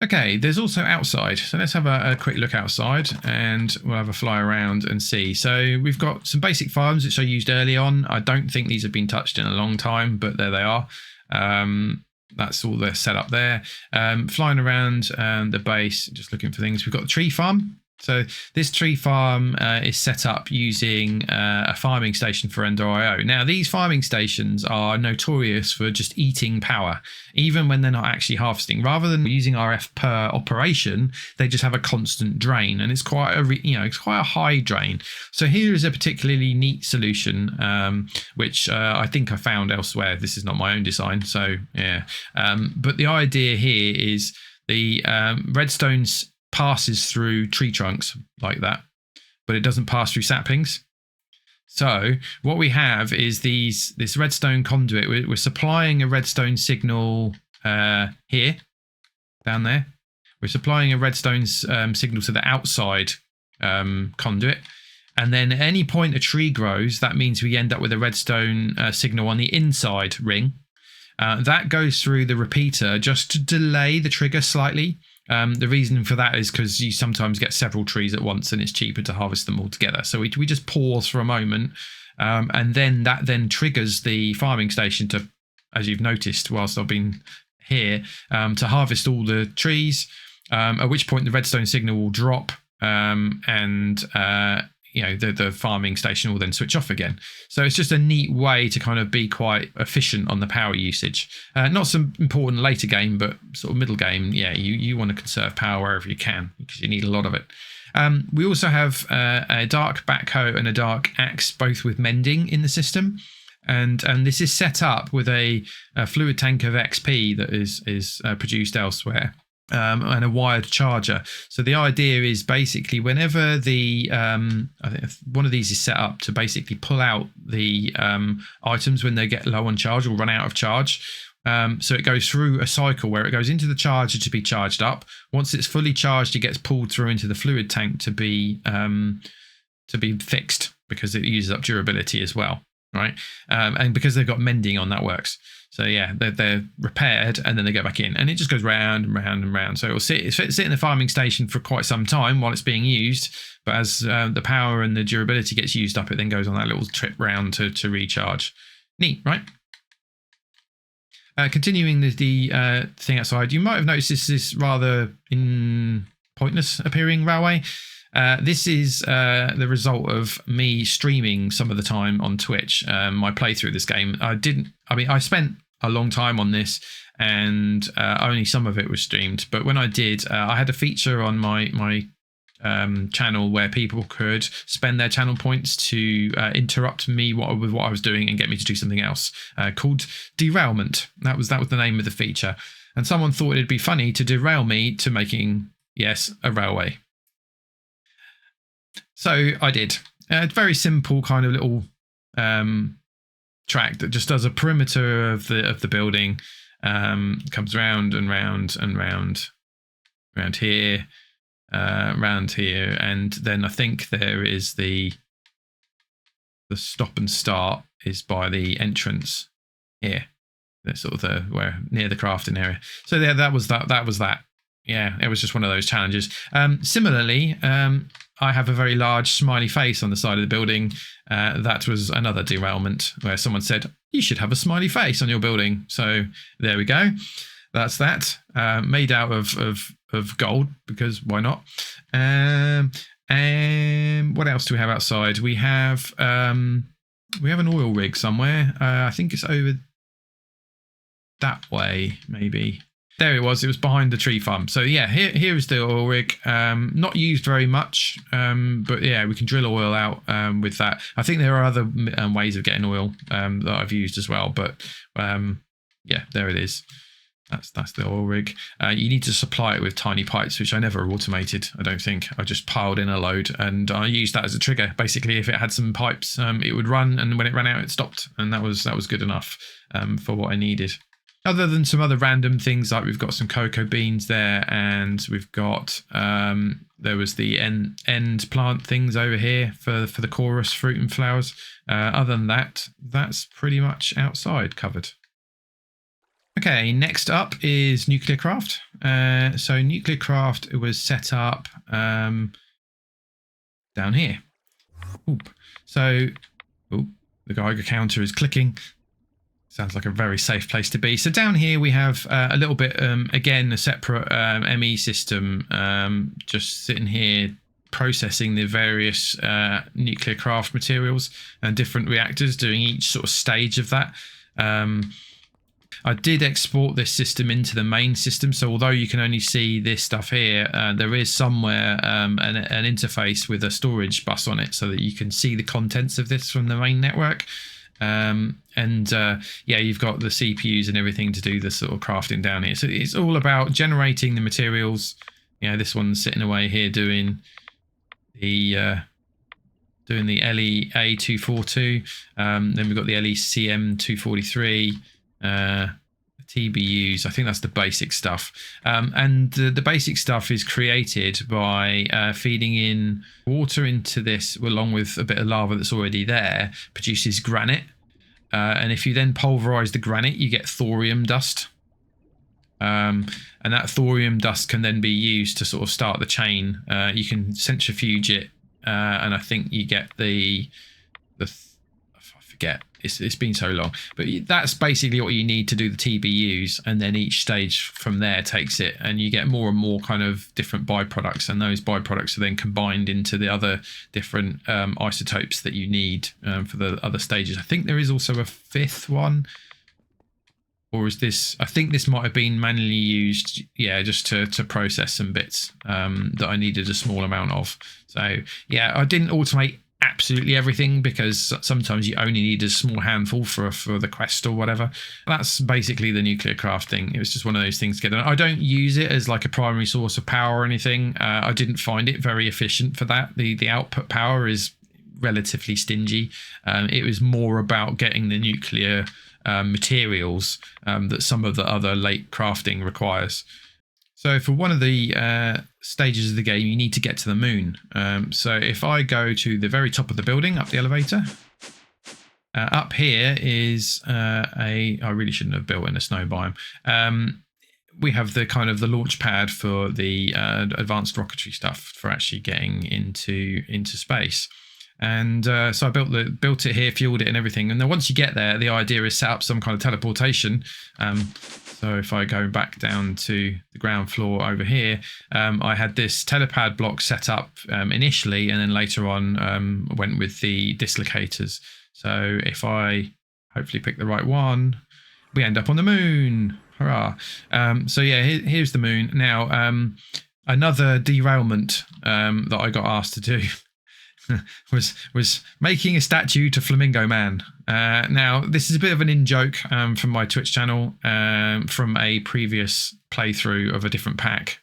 Okay, there's also outside. So let's have a quick look outside, and we'll have a fly around and see. So we've got some basic farms which I used early on. I don't think these have been touched in a long time, but there they are. That's all they're set up there. Flying around the base, just looking for things. We've got the tree farm. So this tree farm is set up using a farming station for Ender.io. Now, these farming stations are notorious for just eating power, even when they're not actually harvesting. Rather than using RF per operation, they just have a constant drain, and it's quite a high drain. So here is a particularly neat solution, which I think I found elsewhere. This is not my own design, so yeah. But the idea here is the redstone's passes through tree trunks like that, but it doesn't pass through saplings. So what we have is this redstone conduit. We're supplying a redstone signal here, down there. We're supplying a redstone signal to the outside conduit, and then at any point a tree grows, that means we end up with a redstone signal on the inside ring. That goes through the repeater just to delay the trigger slightly. The reason for that is because you sometimes get several trees at once, and it's cheaper to harvest them all together. So we just pause for a moment, and then that triggers the farming station to, as you've noticed whilst I've been here, to harvest all the trees. At which point the redstone signal will drop, and the farming station will then switch off again. So it's just a neat way to kind of be quite efficient on the power usage. Not so important later game, but sort of middle game, you want to conserve power wherever you can, because you need a lot of it. We also have a dark backhoe and a dark axe, both with mending in the system. And this is set up with a fluid tank of XP that is produced elsewhere. And a wired charger. So the idea is basically whenever the I think one of these is set up to basically pull out the items when they get low on charge or run out of charge. So it goes through a cycle where it goes into the charger to be charged up. Once it's fully charged, it gets pulled through into the fluid tank to be fixed, because it uses up durability as well, right? And because they've got mending on, that works. So yeah, they're repaired and then they go back in, and it just goes round and round and round. So it will sit in the farming station for quite some time while it's being used. But as the power and the durability gets used up, it then goes on that little trip round to recharge. Neat, right? Continuing the thing outside, you might have noticed this rather pointless appearing railway. This is the result of me streaming some of the time on Twitch, my playthrough of this game. I spent a long time on this, and only some of it was streamed. But when I did, I had a feature on my channel where people could spend their channel points to interrupt me with what I was doing and get me to do something else, called derailment. That was the name of the feature. And someone thought it'd be funny to derail me to making, yes, a railway. So I did. A very simple kind of little track that just does a perimeter of the building, comes round and round and round here, and then I think there is the stop and start is by the entrance here. That's sort of where near the crafting area. So yeah, that was that. Yeah, it was just one of those challenges. Similarly, I have a very large smiley face on the side of the building. That was another derailment where someone said, you should have a smiley face on your building. So there we go. That's that. Made out of gold, because why not? And what else do we have outside? We have an oil rig somewhere. I think it's over that way, maybe. There it was. It was behind the tree farm. So yeah, here is the oil rig. Not used very much, but yeah, we can drill oil out with that. I think there are other ways of getting oil that I've used as well. But yeah, there it is. That's the oil rig. You need to supply it with tiny pipes, which I never automated. I don't think. I just piled in a load, and I used that as a trigger. Basically, if it had some pipes, it would run, and when it ran out, it stopped, and that was good enough for what I needed. Other than some other random things, like we've got some cocoa beans there, and we've got there was the end plant things over here for the chorus fruit and flowers. Other than that, that's pretty much outside covered. Okay, next up is Nuclear Craft. So Nuclear Craft was set up down here. Oop. So the Geiger counter is clicking. Sounds like a very safe place to be. So down here we have a little bit, again, a separate ME system, just sitting here processing the various nuclear craft materials and different reactors, doing each sort of stage of that. I did export this system into the main system, so although you can only see this stuff here, there is somewhere an interface with a storage bus on it so that you can see the contents of this from the main network. Yeah, you've got the CPUs and everything to do the sort of crafting down here. So it's all about generating the materials. You know, this one's sitting away here doing the LE-A242. Then we've got the LECM243. TBUs. I think that's the basic stuff. And the basic stuff is created by feeding in water into this, along with a bit of lava that's already there, produces granite. And if you then pulverize the granite, you get thorium dust. And that thorium dust can then be used to sort of start the chain. You can centrifuge it, and I think you get I forget. It's been so long, but that's basically what you need to do the TBUs, and then each stage from there takes it, and you get more and more kind of different byproducts, and those byproducts are then combined into the other different isotopes that you need for the other stages. I think there is also a fifth one, or is this? I think this might have been manually used, yeah, just to process some bits that I needed a small amount of. So yeah, I didn't automate absolutely everything, because sometimes you only need a small handful for the quest or whatever. That's basically the nuclear craft thing. It was just one of those things to get done. I don't use it as like a primary source of power or anything. I didn't find it very efficient for that. The output power is relatively stingy. It was more about getting the nuclear materials that some of the other late crafting requires. So for one of the stages of the game, you need to get to the moon. So if I go to the very top of the building, up the elevator, up here is I really shouldn't have built in a snow biome. We have the kind of the launch pad for the advanced rocketry stuff for actually getting into space. And so I built it here, fueled it and everything. And then once you get there, the idea is set up some kind of teleportation. So if I go back down to the ground floor over here, I had this telepad block set up initially, and then later on went with the dislocators. So if I hopefully pick the right one, we end up on the moon. Hurrah. So yeah, here's the moon. Now, another derailment that I got asked to do was making a statue to Flamingo Man. Now, this is a bit of an in-joke from my Twitch channel, from a previous playthrough of a different pack,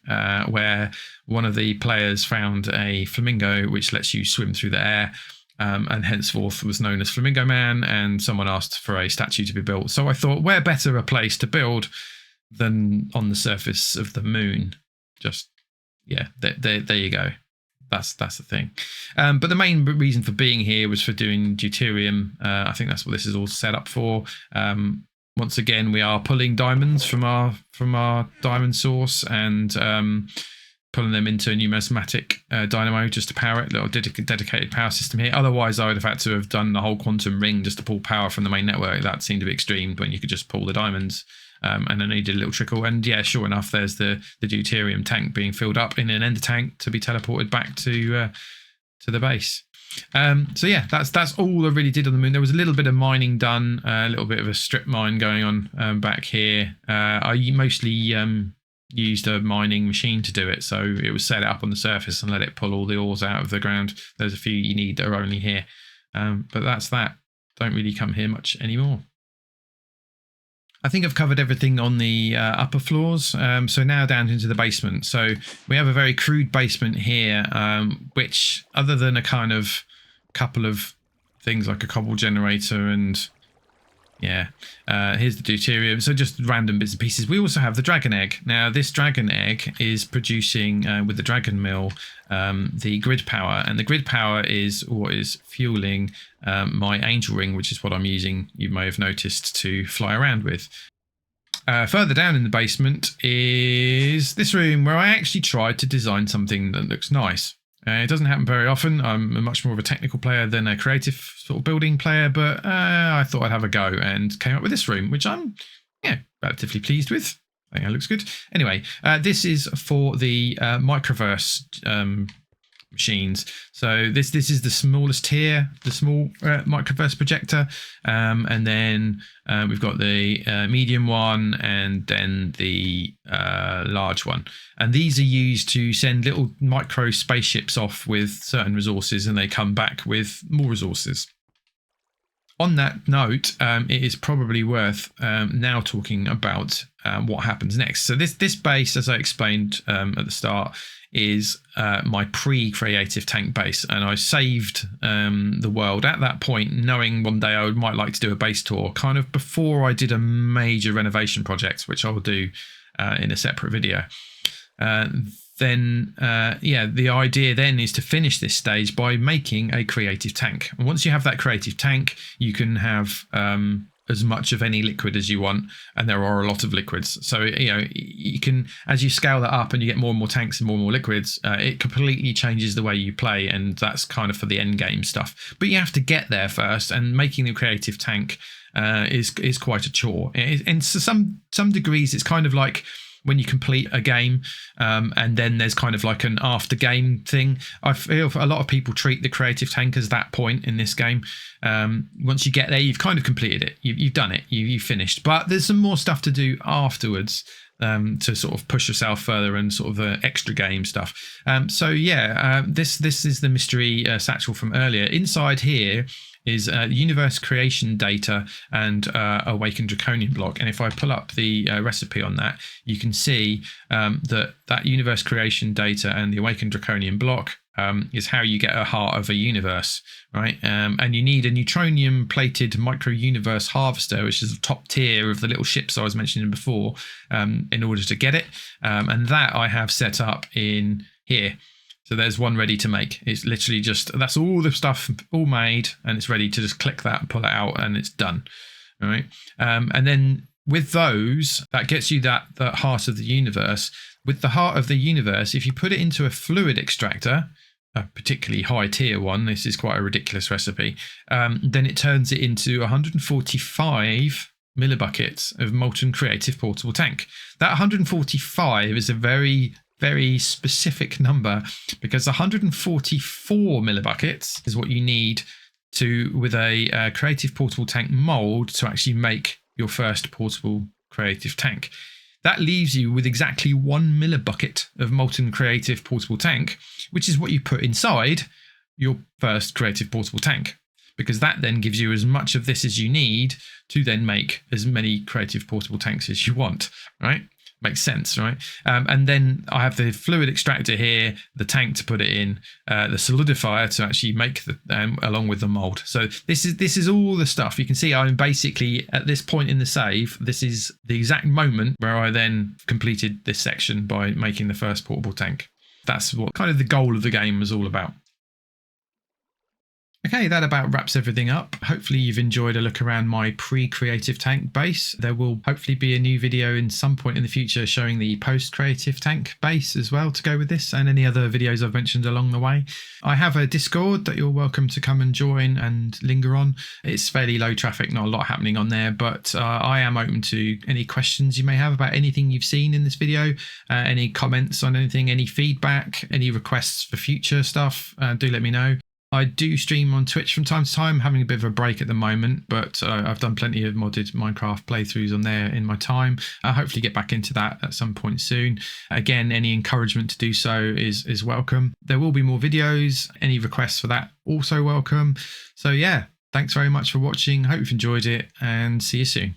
where one of the players found a flamingo which lets you swim through the air, and henceforth was known as Flamingo Man, and someone asked for a statue to be built. So I thought, where better a place to build than on the surface of the moon? Just, yeah, there you go. That's the thing. But the main reason for being here was for doing deuterium. I think that's what this is all set up for. Once again, we are pulling diamonds from our diamond source and pulling them into a numismatic dynamo just to power it, little dedicated power system here. Otherwise, I would have had to have done the whole quantum ring just to pull power from the main network. That seemed a bit extreme when you could just pull the diamonds. And then you did a little trickle. And yeah, sure enough, there's the deuterium tank being filled up in an ender tank to be teleported back to the base. So yeah, that's all I really did on the moon. There was a little bit of mining done, a little bit of a strip mine going on back here. I mostly used a mining machine to do it, so it was set up on the surface and let it pull all the ores out of the ground. There's a few you need that are only here, but that's that. Don't really come here much anymore. I think I've covered everything on the upper floors, so now down into the basement. So we have a very crude basement here, which other than a kind of couple of things like a cobble generator and yeah, here's the deuterium, so just random bits and pieces. We also have the dragon egg. Now this dragon egg is producing with the dragon mill the grid power, and the grid power is what is fueling my angel ring, which is what I'm using, you may have noticed, to fly around with. Further down in the basement is this room where I actually tried to design something that looks nice. It doesn't happen very often. I'm much more of a technical player than a creative sort of building player, but I thought I'd have a go and came up with this room, which I'm relatively pleased with. I think it looks good. Anyway, this is for the microverse machines. So this is the smallest tier, the small microverse projector, and then we've got the medium one, and then the large one. And these are used to send little micro spaceships off with certain resources, and they come back with more resources. On that note, it is probably worth now talking about what happens next. So this base, as I explained at the start, is my pre-creative tank base, and I saved the world at that point, knowing one day I might like to do a base tour, kind of before I did a major renovation project, which I will do in a separate video. The idea then is to finish this stage by making a creative tank. And once you have that creative tank, you can have as much of any liquid as you want, and there are a lot of liquids. So you can, as you scale that up and you get more and more tanks and more liquids, it completely changes the way you play, and that's kind of for the end game stuff. But you have to get there first, and making the creative tank is quite a chore. And to some degrees, it's kind of like when you complete a game, and then there's kind of like an after game thing. I feel a lot of people treat the creative tank as that point in this game. Once you get there, you've kind of completed it. You've done it. You've finished. But there's some more stuff to do afterwards to sort of push yourself further and sort of the extra game stuff. This is the mystery satchel from earlier. Inside here is universe creation data and awakened draconian block. And if I pull up the recipe on that, you can see that universe creation data and the awakened draconian block is how you get a heart of a universe, right? And you need a neutronium plated micro universe harvester, which is the top tier of the little ships I was mentioning before, in order to get it. And that I have set up in here. So there's one ready to make. It's literally just, that's all the stuff all made, and it's ready to just click that and pull it out, and it's done. All right. And then with those, that gets you that heart of the universe. With the heart of the universe, if you put it into a fluid extractor, a particularly high tier one, this is quite a ridiculous recipe, then it turns it into 145 millibuckets of molten creative portable tank. That 145 is a very specific number, because 144 millibuckets is what you need with a creative portable tank mold to actually make your first portable creative tank. That leaves you with exactly 1 millibucket of molten creative portable tank, which is what you put inside your first creative portable tank, because that then gives you as much of this as you need to then make as many creative portable tanks as you want, right? Makes sense, right? And then I have the fluid extractor here, the tank to put it in, the solidifier to actually make along with the mold. So this is all the stuff. You can see I'm basically at this point in the save. This is the exact moment where I then completed this section by making the first portable tank. That's what kind of the goal of the game was all about. Okay, that about wraps everything up. Hopefully you've enjoyed a look around my pre-creative tank base. There will hopefully be a new video in some point in the future showing the post-creative tank base as well to go with this, and any other videos I've mentioned along the way. I have a Discord that you're welcome to come and join and linger on. It's fairly low traffic, not a lot happening on there, but I am open to any questions you may have about anything you've seen in this video, any comments on anything, any feedback, any requests for future stuff, do let me know. I do stream on Twitch from time to time, having a bit of a break at the moment, but I've done plenty of modded Minecraft playthroughs on there in my time. I'll hopefully get back into that at some point soon. Again, any encouragement to do so is welcome. There will be more videos. Any requests for that also welcome. So yeah, thanks very much for watching. Hope you've enjoyed it, and see you soon.